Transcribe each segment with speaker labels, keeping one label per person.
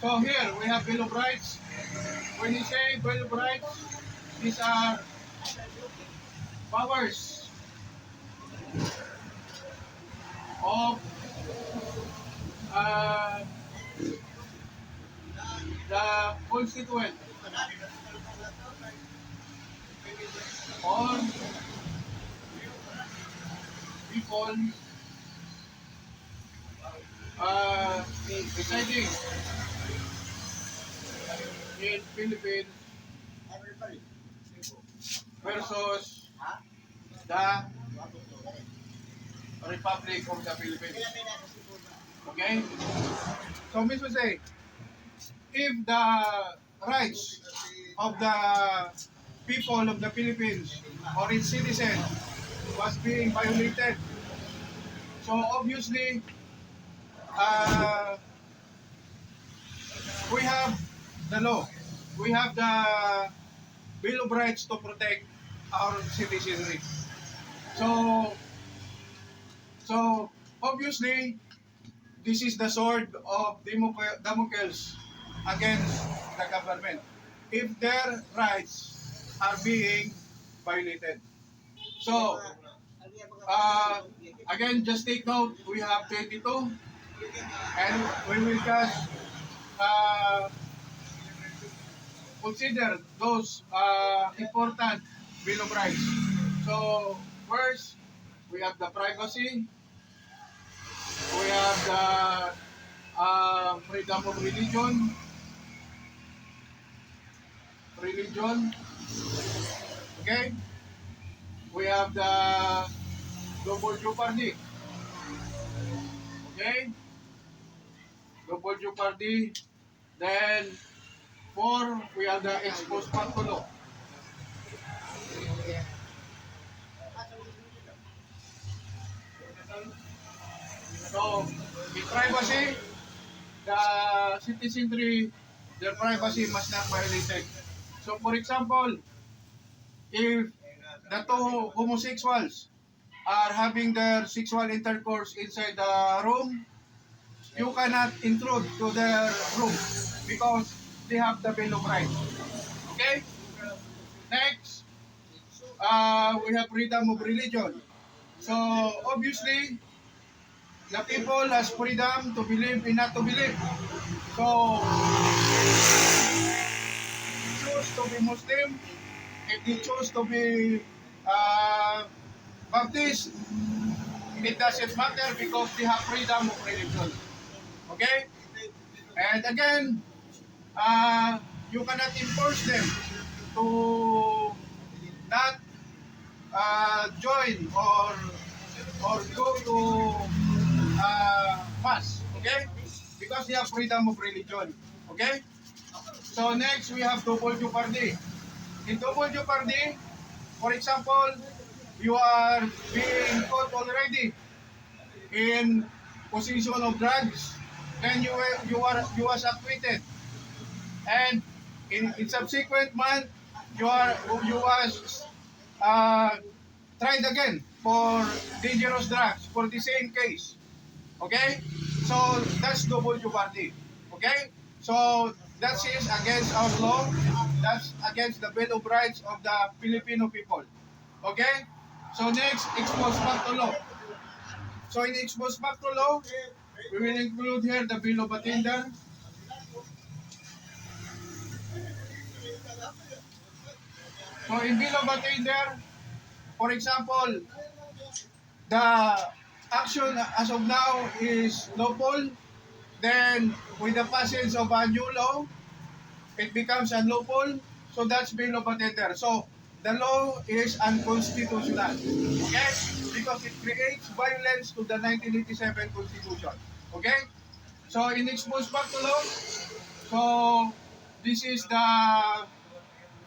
Speaker 1: So here we have Bill of Rights. When you say Bill of Rights, these are powers of uh, the constituent or people residing in Philippines versus the Republic of the Philippines. Okay? So, means to say, if the rights of the people of the Philippines or its citizen was being violated, so obviously, uh, we have the law. We have the Bill of Rights to protect our citizenry. So, so obviously, this is the sword of Damocles against the government if their rights are being violated. So, uh, again, just take note, we have 22 and we will just uh, consider those important Bill of Rights. So, first, we have the privacy, we have the freedom of religion, okay? We have the double jeopardy, okay? Double jeopardy. Then, four, we have the ex post facto law. So, in privacy, the citizenry, their privacy must not violated. So, for example, if the two homosexuals are having their sexual intercourse inside the room, you cannot intrude to their room because they have the Bill of Rights. Okay? Next, we have freedom of religion. So, obviously, the people has freedom to believe and not to believe. So, if they choose to be Muslim, if they choose to be uh, Baptist, it doesn't matter because they have freedom of religion. Okay? And again, you cannot enforce them to not join or go to mass, okay? Because they have freedom of religion, okay? So next we have double jeopardy. In double jeopardy, for example, you are being caught already in possession of drugs, then you was acquitted, and in subsequent month you was uh, tried again for dangerous drugs for the same case. Okay? So that's double jeopardy. Okay? So that is against our law. That's against the Bill of Rights of the Filipino people. Okay? So next, ex post facto law. So in ex post facto law, we will include here the Bill of Attainder. So in Bill of Attainder, for example, the action as of now is lawful. Then, with the passage of a new law, it becomes unlawful. So that's Bill of Attainder. So the law is unconstitutional. Okay? Because it creates violence to the 1987 Constitution. Okay? So in ex post facto law, so this is the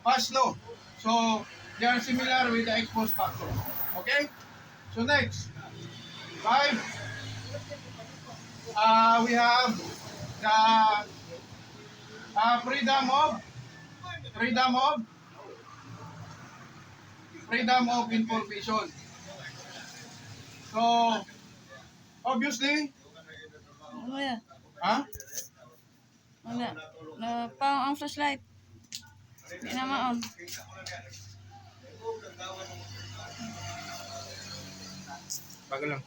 Speaker 1: past law. So they are similar with the ex post facto. Okay? So next, five, we have the freedom of freedom of freedom of information. So obviously,
Speaker 2: Ano yan?
Speaker 1: huh?
Speaker 2: Wala. Na pang ang flashlight. Hindi na maon.
Speaker 1: Bago lang.